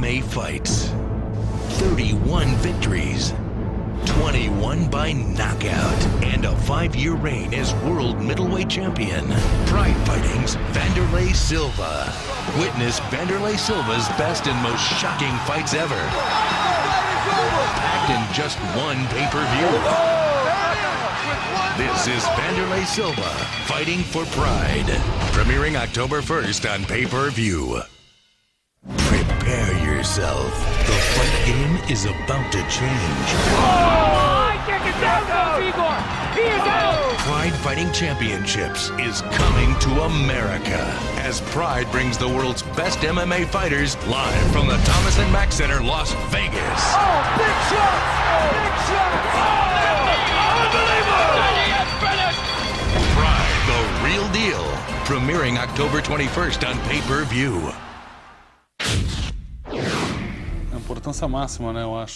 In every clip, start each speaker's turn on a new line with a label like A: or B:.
A: MMA fights, 31 victories, 21 by knockout, and a 5-year reign as world middleweight champion. Pride Fighting's Wanderlei Silva. Witness Wanderlei Silva's best and most shocking fights ever. Packed in just one pay-per-view. This is Wanderlei Silva fighting for Pride. Premiering October 1st on pay-per-view. Prepare yourself. The fight game is about to change. Pride Fighting Championships is coming to America as Pride brings the world's best MMA fighters live from the Thomas & Mack Center, Las Vegas.
B: Oh, big shots! Big shots! Oh, unbelievable!
A: Pride, the real deal. Premiering October 21st on pay-per-view.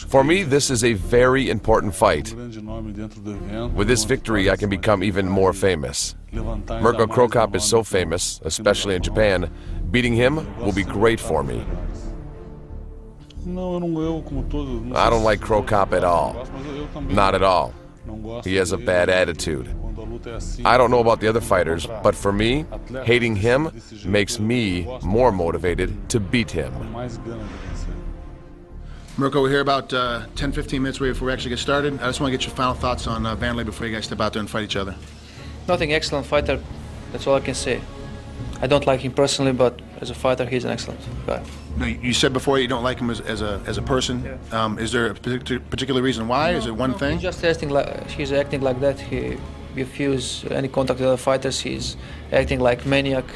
C: For me, this is a very important fight. With this victory, I can become even more famous. Mirko Cro Cop is so famous, especially in Japan. Beating him will be great for me. I don't like Cro Cop at all. Not at all. He has a bad attitude. I don't know about the other fighters, but for me, hating him makes me more motivated to beat him.
D: Mirko, we're here about 10-15 minutes before we actually get started. I just want to get your final thoughts on Wanderlei before you guys step out there and fight each other.
E: Nothing, excellent fighter. That's all I can say. I don't like him personally, but as a fighter, he's an excellent guy.
D: No, you said before you don't like him as a person.
E: Yeah.
D: Is there a particular reason why? Is it one thing?
E: He's just he's acting like that. He refuses any contact with other fighters. He's acting like maniac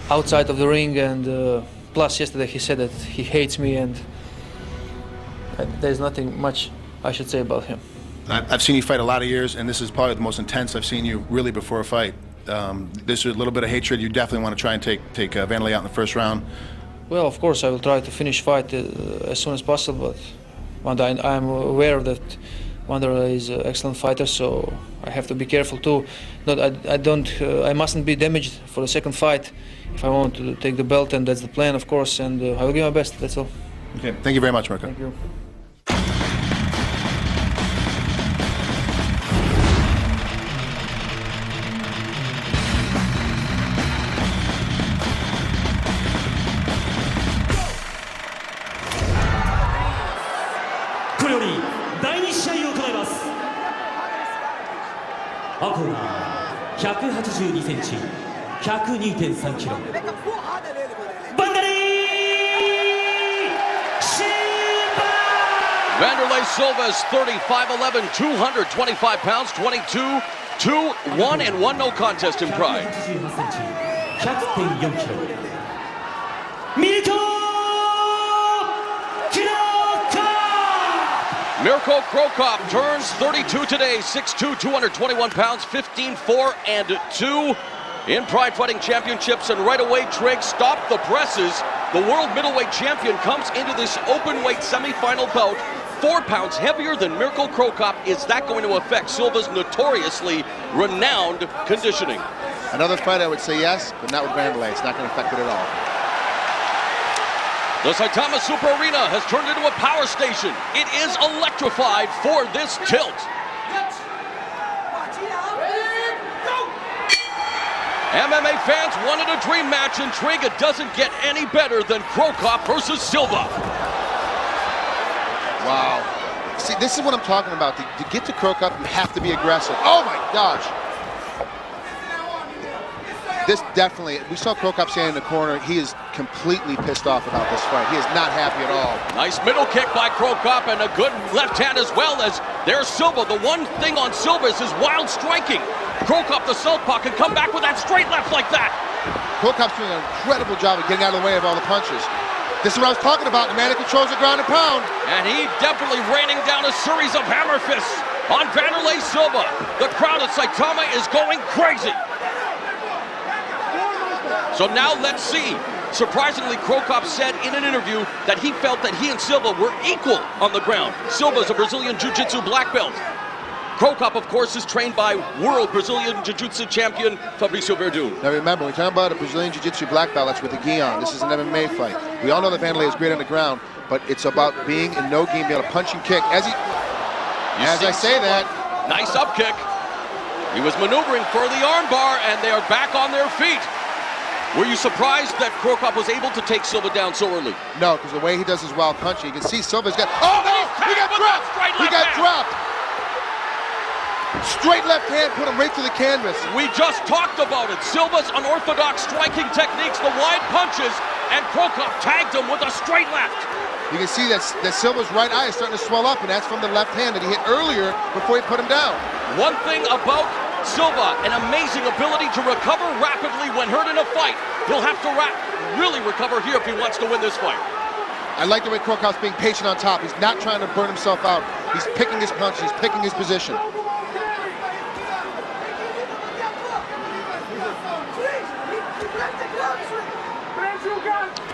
E: outside of the ring, and plus yesterday he said that he hates me, and there's nothing much I should say about him.
D: I've seen you fight a lot of years, and this is probably the most intense I've seen you really before a fight. There's a little bit of hatred. You definitely want to try and take Wanderlei out in the first round.
E: Well, of course, I will try to finish fight as soon as possible, but I'm aware that Wanderlei is an excellent fighter, so I have to be careful too. I mustn't be damaged for the second fight if I want to take the belt, and that's the plan, of course, and I will give my best, that's all.
D: Okay, thank you very much, Mirko.
E: Thank you.
F: Wanderlei Silva is 35'11", 225 pounds, 22, 2-1 and 1 no contest in Pride. Mirko Cro Cop turns 32 today, 6'2", 221 pounds, 15-4 and 2 in Pride Fighting Championships. And right away, Trigg, stop the presses. The world middleweight champion comes into this open-weight semifinal bout 4 pounds heavier than Mirko Cro Cop. Is that going to affect Silva's notoriously renowned conditioning?
D: Another fight, I would say yes, but not with Wanderlei. It's not going to affect it at all.
F: The Saitama Super Arena has turned into a power station. It is electrified for this tilt. MMA fans wanted a dream match, and Trigg, it doesn't get any better than Cro Cop versus Silva.
D: Wow. See, this is what I'm talking about. To get to Cro Cop, you have to be aggressive. Oh my gosh. This definitely, we saw Cro Cop standing in the corner. He is completely pissed off about this fight. He is not happy at all.
F: Nice middle kick by Cro Cop, and a good left hand as well. As there's Silva. The one thing on Silva is his wild striking. Cro Cop, the southpaw, can come back with that straight left like that.
D: Cro Cop's doing an incredible job of getting out of the way of all the punches. This is what I was talking about. The man that controls the ground and pound.
F: And he definitely raining down a series of hammer fists on Wanderlei Silva. The crowd at Saitama is going crazy. So now let's see. Surprisingly, Cro Cop said in an interview that he felt that he and Silva were equal on the ground. Silva's a Brazilian Jiu-Jitsu black belt. Krokop, of course, is trained by world Brazilian Jiu-Jitsu champion Fabricio Verdun.
D: Now remember, when we're talking about a Brazilian Jiu-Jitsu black belt, that's with a gi on. This is an MMA fight. We all know that Wanderlei is great on the ground, but it's about being in no gi, being able to punch and kick. As I say that,
F: nice up kick. He was maneuvering for the armbar, and they are back on their feet. Were you surprised that Krokop was able to take Silva down so early?
D: no, because the way he does his wild punching, you can see Silva's got. Oh no! He got dropped! He got dropped! Straight left hand put him right through the canvas.
F: We just talked about it. Silva's unorthodox striking techniques, the wide punches, and Krokop tagged him with a straight left.
D: You can see that Silva's right eye is starting to swell up, and that's from the left hand that he hit earlier before he put him down.
F: One thing about Silva, an amazing ability to recover rapidly when hurt in a fight. He'll have to really recover here if he wants to win this fight.
D: I like the way Krokop's being patient on top. He's not trying to burn himself out. He's picking his punches, he's picking his position.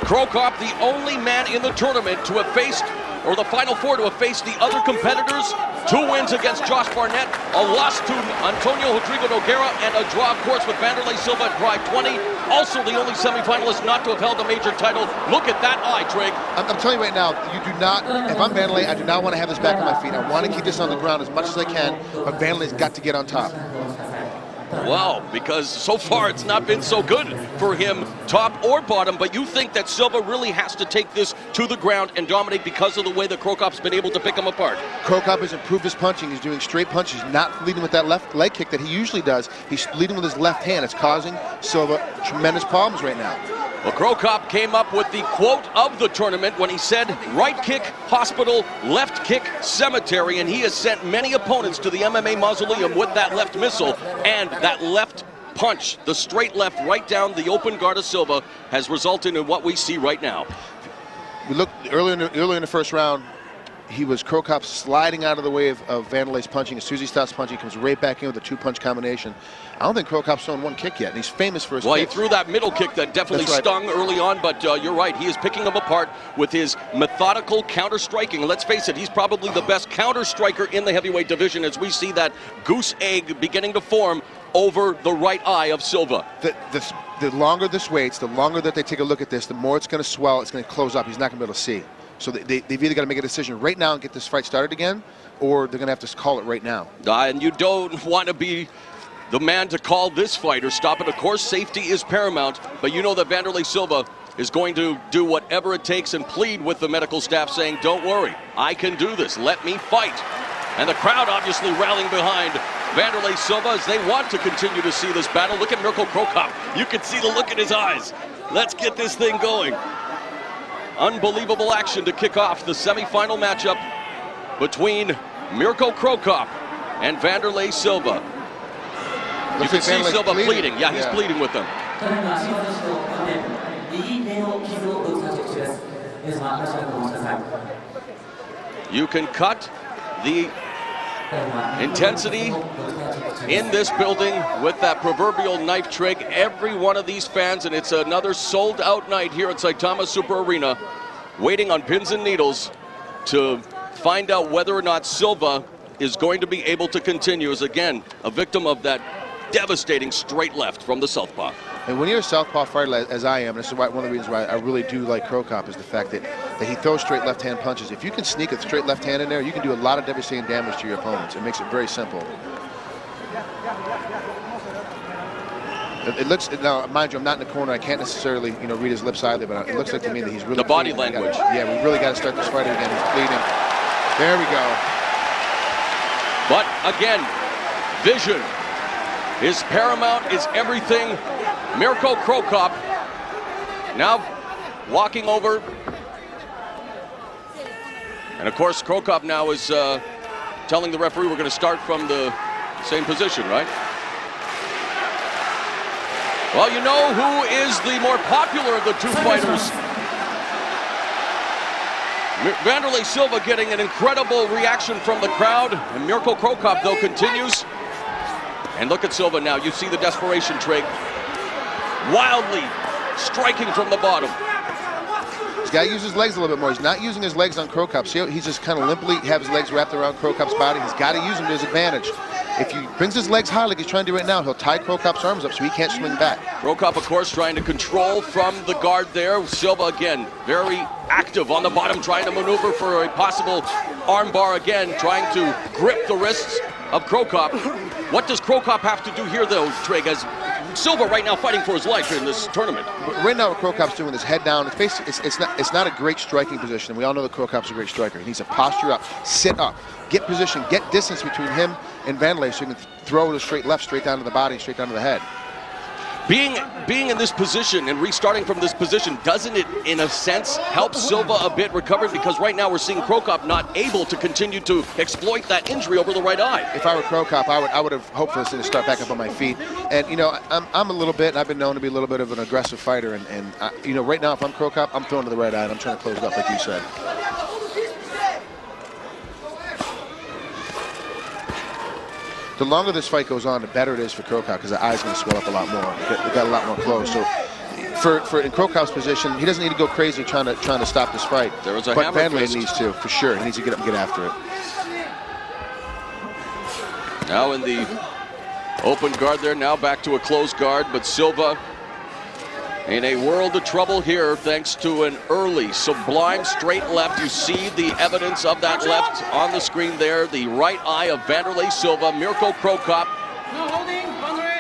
F: Krokop, the only man in the tournament to have faced, or the Final Four to have faced the other competitors. 2 wins against Josh Barnett, a loss to Antonio Rodrigo Nogueira, and a draw, of course, with Wanderlei Silva at Pride 20. Also the only semifinalist not to have held a major title. Look at that eye, Trig.
D: I'm telling you right now, you do not, if I'm Wanderlei, I do not want to have this back on my feet. I want to keep this on the ground as much as I can, but Wanderlei's got to get on top.
F: Wow, because so far it's not been so good for him, top or bottom, but you think that Silva really has to take this to the ground and dominate because of the way that Krokop's been able to pick him apart.
D: Krokop has improved his punching. He's doing straight punches, not leading with that left leg kick that he usually does. He's leading with his left hand. It's causing Silva tremendous problems right now.
F: Well, Krokop came up with the quote of the tournament when he said, right kick, hospital, left kick, cemetery, and he has sent many opponents to the MMA mausoleum with that left missile, and that left punch, the straight left right down the open guard of Silva, has resulted in what we see right now.
D: We looked earlier in the first round. Krokop sliding out of the way of Wanderlei's punching. As soon as he stops punching, he comes right back in with a 2-punch combination. I don't think Krokop's thrown 1 kick yet, and he's famous for his kicks.
F: He threw that middle kick that definitely stung early on, but you're right. He is picking him apart with his methodical counter-striking. Let's face it, he's probably the best counter-striker in the heavyweight division as we see that goose egg beginning to form over the right eye of Silva.
D: The longer this waits, the longer that they take a look at this, the more it's going to swell, it's going to close up. He's not going to be able to see. So they've either got to make a decision right now and get this fight started again, or they're going to have to call it right now.
F: And you don't want to be the man to call this fight or stop it. Of course, safety is paramount, but you know that Wanderlei Silva is going to do whatever it takes and plead with the medical staff saying, don't worry, I can do this, let me fight. And the crowd obviously rallying behind Wanderlei Silva as they want to continue to see this battle. Look at Mirko Krokop. You can see the look in his eyes. Let's get this thing going. Unbelievable action to kick off the semifinal matchup between Mirko Krokop and Wanderlei Silva. You can see Silva bleeding. Yeah, he's bleeding with them. You can cut the intensity in this building with that proverbial knife Trig. Every one of these fans, and it's another sold-out night here at Saitama Super Arena, waiting on pins and needles to find out whether or not Silva is going to be able to continue as, again, a victim of that devastating straight left from the southpaw.
D: And when you're a southpaw fighter, as I am, and this is one of the reasons why I really do like Krokop, is the fact that he throws straight left-hand punches. If you can sneak a straight left hand in there, you can do a lot of devastating damage to your opponents. It makes it very simple. It looks, now mind you, I'm not in the corner. I can't necessarily, read his lips either, but it looks like to me that he's really...
F: The body language.
D: We really got to start this fight again. He's bleeding. There we go.
F: But again, vision is paramount, is everything. Mirko Krokop now walking over. And of course, Krokop now is telling the referee we're going to start from the same position, right? Well, you know who is the more popular of the two fighters. Wanderlei Silva getting an incredible reaction from the crowd. And Mirko Krokop, though, continues. And look at Silva now. You see the desperation, Trig. Wildly striking from the bottom.
D: got to use his legs a little bit more. He's not using his legs on Cro Cop. See how he's just kind of limply have his legs wrapped around Cro Cop's body. He's got to use them to his advantage. If he brings his legs high like he's trying to do right now, he'll tie Cro Cop's arms up so he can't swing back.
F: Cro Cop, of course, trying to control from the guard there. Silva, again, very active on the bottom, trying to maneuver for a possible armbar again, trying to grip the wrists of Cro Cop. What does Cro Cop have to do here, though, Trig, as Silva right now fighting for his life in this tournament?
D: Right now what Cro Cop's doing is head down. It's not a great striking position, and we all know that Cro Cop's a great striker. He needs to posture up, sit up, get position, get distance between him and Wanderlei so he can throw the straight left, straight down to the body, straight down to the head.
F: Being in this position and restarting from this position, doesn't it, in a sense, help Silva a bit recover? Because right now we're seeing Cro Cop not able to continue to exploit that injury over the right eye.
D: If I were Cro Cop, I would have hoped for this thing to start back up on my feet. And, you know, I'm a little bit, and I've been known to be a little bit of an aggressive fighter. And you know, right now, if I'm Cro Cop, I'm throwing to the right eye, and I'm trying to close it up like you said. The longer this fight goes on, the better it is for Cro Cop because the eye's going to swell up a lot more. They got a lot more closed. So, for in Cro Cop's position, he doesn't need to go crazy trying to stop this fight.
F: There was a
D: but
F: hammer
D: Wanderlei
F: fist.
D: needs to, for sure. He needs to get up and get after it.
F: Now in the open guard there, now back to a closed guard, but Silva in a world of trouble here thanks to an early sublime straight left. You see the evidence of that left on the screen there. The right eye of Wanderlei Silva. Mirko Cro Cop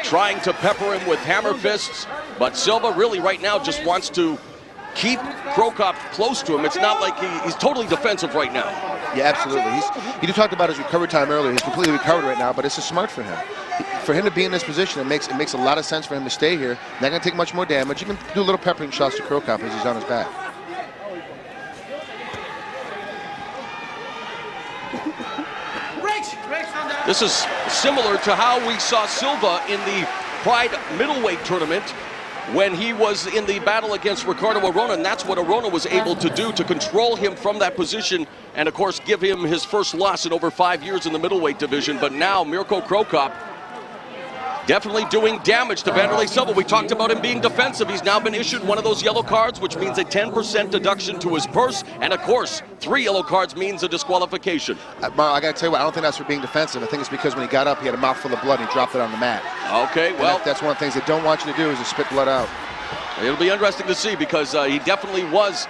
F: trying to pepper him with hammer fists, but Silva really right now just wants to keep Cro Cop close to him. It's not like he's totally defensive right now.
D: Yeah, absolutely. He talked about his recovery time earlier. He's completely recovered right now, but it's just smart for him. For him to be in this position, it makes a lot of sense for him to stay here. Not going to take much more damage. You can do a little peppering shots to Cro Cop as he's on his back.
F: This is similar to how we saw Silva in the Pride middleweight tournament when he was in the battle against Ricardo Arona, and that's what Arona was able to do to control him from that position and, of course, give him his first loss in over 5 years in the middleweight division. But now Mirko Cro Cop definitely doing damage to Wanderlei Silva. We talked about him being defensive. He's now been issued one of those yellow cards, which means a 10% deduction to his purse. And of course, 3 yellow cards means a disqualification.
D: I got to tell you what, I don't think that's for being defensive. I think it's because when he got up, he had a mouthful of blood and he dropped it on the mat.
F: Okay, well,
D: that's one of the things they don't want you to do is to spit blood out.
F: It'll be interesting to see because he definitely was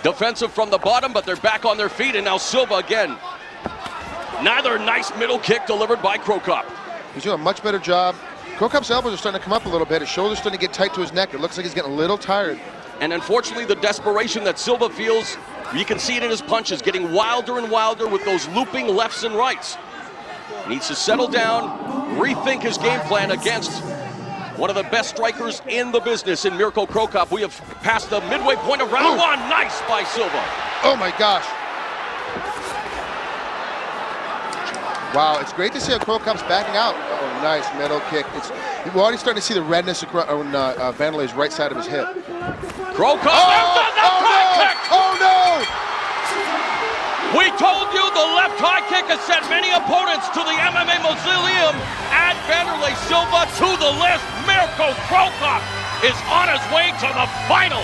F: defensive from the bottom, but they're back on their feet. And now Silva again. Another nice middle kick delivered by Cro Cop.
D: He's doing a much better job. Cro Cop's elbows are starting to come up a little bit. His shoulders starting to get tight to his neck. It looks like he's getting a little tired.
F: And unfortunately, the desperation that Silva feels, you can see it in his punches, getting wilder and wilder with those looping lefts and rights. He needs to settle down, rethink his game plan against one of the best strikers in the business in Mirko Cro Cop. We have passed the midway point of round one. Nice by Silva.
D: Oh my gosh. Wow, it's great to see how Cro Cop's backing out. Oh, nice middle kick. We're already starting to see the redness on Wanderlei's right side of his hip.
F: Cro Cop, kick!
D: Oh no!
F: We told you the left high kick has sent many opponents to the MMA mausoleum. Add Wanderlei Silva to the list. Mirko Cro Cop is on his way to the final.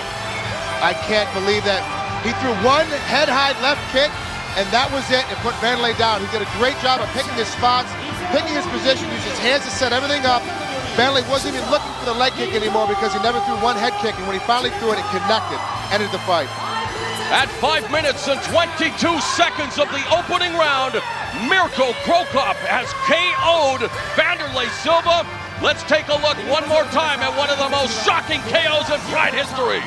D: I can't believe that. He threw one head-high left kick, and that was it, and put Wanderlei down. He did a great job of picking his spots, picking his position, used his hands to set everything up. Wanderlei wasn't even looking for the leg kick anymore because he never threw one head kick, and when he finally threw it, it connected, ended the fight.
F: At 5 minutes and 22 seconds of the opening round, Mirko Cro Cop has KO'd Wanderlei Silva. Let's take a look one more time at one of the most shocking KOs in Pride history.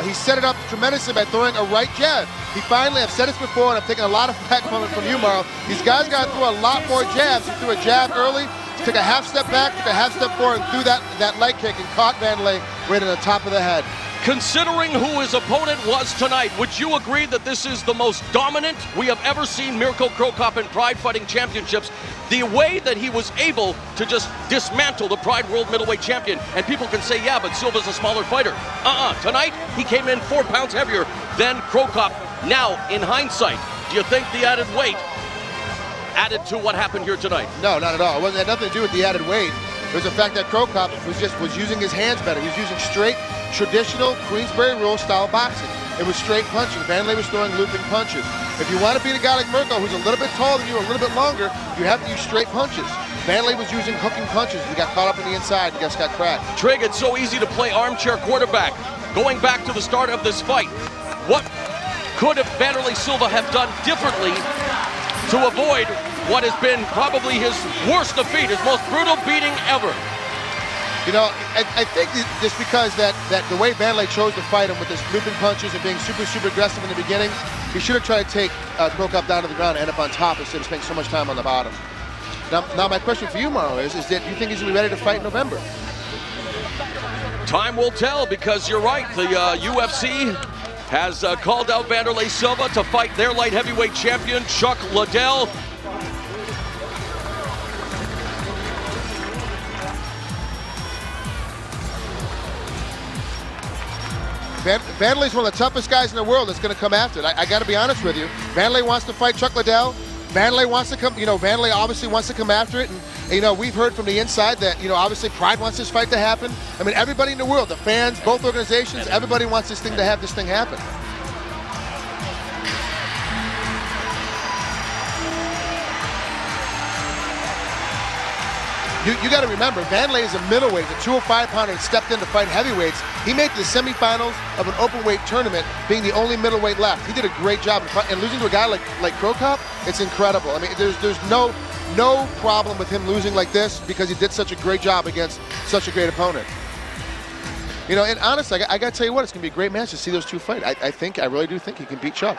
D: He set it up tremendously by throwing a right jab. He finally, I've said this before, and I'm taking a lot of flack from you, Marl. These guys got to throw a lot more jabs. He threw a jab early, took a half step back, took a half step forward, and threw that leg kick and caught Wanderlei right in the top of the head.
F: Considering who his opponent was tonight, would you agree that this is the most dominant we have ever seen Mirko Cro Cop in Pride Fighting Championships? The way that he was able to just dismantle the Pride World Middleweight Champion, and people can say, yeah, but Silva's a smaller fighter. Tonight, he came in 4 pounds heavier than Cro Cop. Now, in hindsight, do you think the added weight added to what happened here tonight?
D: No, not at all. It had nothing to do with the added weight. It was the fact that Cro Cop was using his hands better. He was using straight, traditional Queensberry rule style boxing. it was straight punching. Wanderlei was throwing looping punches. If you want to beat a guy like Mirko, who's a little bit taller than you, a little bit longer, you have to use straight punches. Wanderlei was using hooking punches. He got caught up in the inside and just got cracked.
F: Trig, it's so easy to play armchair quarterback. Going back to the start of this fight, what could Wanderlei Silva have done differently to avoid what has been probably his worst defeat, his most brutal beating ever?
D: You know, I think just because that the way Wanderlei chose to fight him with his looping punches and being super aggressive in the beginning, he should have tried to take Cro Cop down to the ground and end up on top instead of spending so much time on the bottom. Now my question for you, Mauro, is that you think he's going to be ready to fight in November?
F: Time will tell, because you're right. The UFC has called out Wanderlei Silva to fight their light heavyweight champion, Chuck Liddell.
D: Wanderlei's one of the toughest guys in the world that's going to come after it. I got to be honest with you. Wanderlei wants to fight Chuck Liddell. Wanderlei wants to come, Wanderlei obviously wants to come after it. And, we've heard from the inside that, obviously Pride wants this fight to happen. I mean, everybody in the world, the fans, both organizations, everybody wants this thing happen. You got to remember, Wanderlei is a middleweight, a 205-pounder that stepped in to fight heavyweights. He made it to the semifinals of an open-weight tournament, being the only middleweight left. He did a great job, and losing to a guy like Cro Cop, it's incredible. I mean, there's no problem with him losing like this because he did such a great job against such a great opponent. And honestly, I got to tell you what, it's going to be a great match to see those two fight. I really do think he can beat Chuck.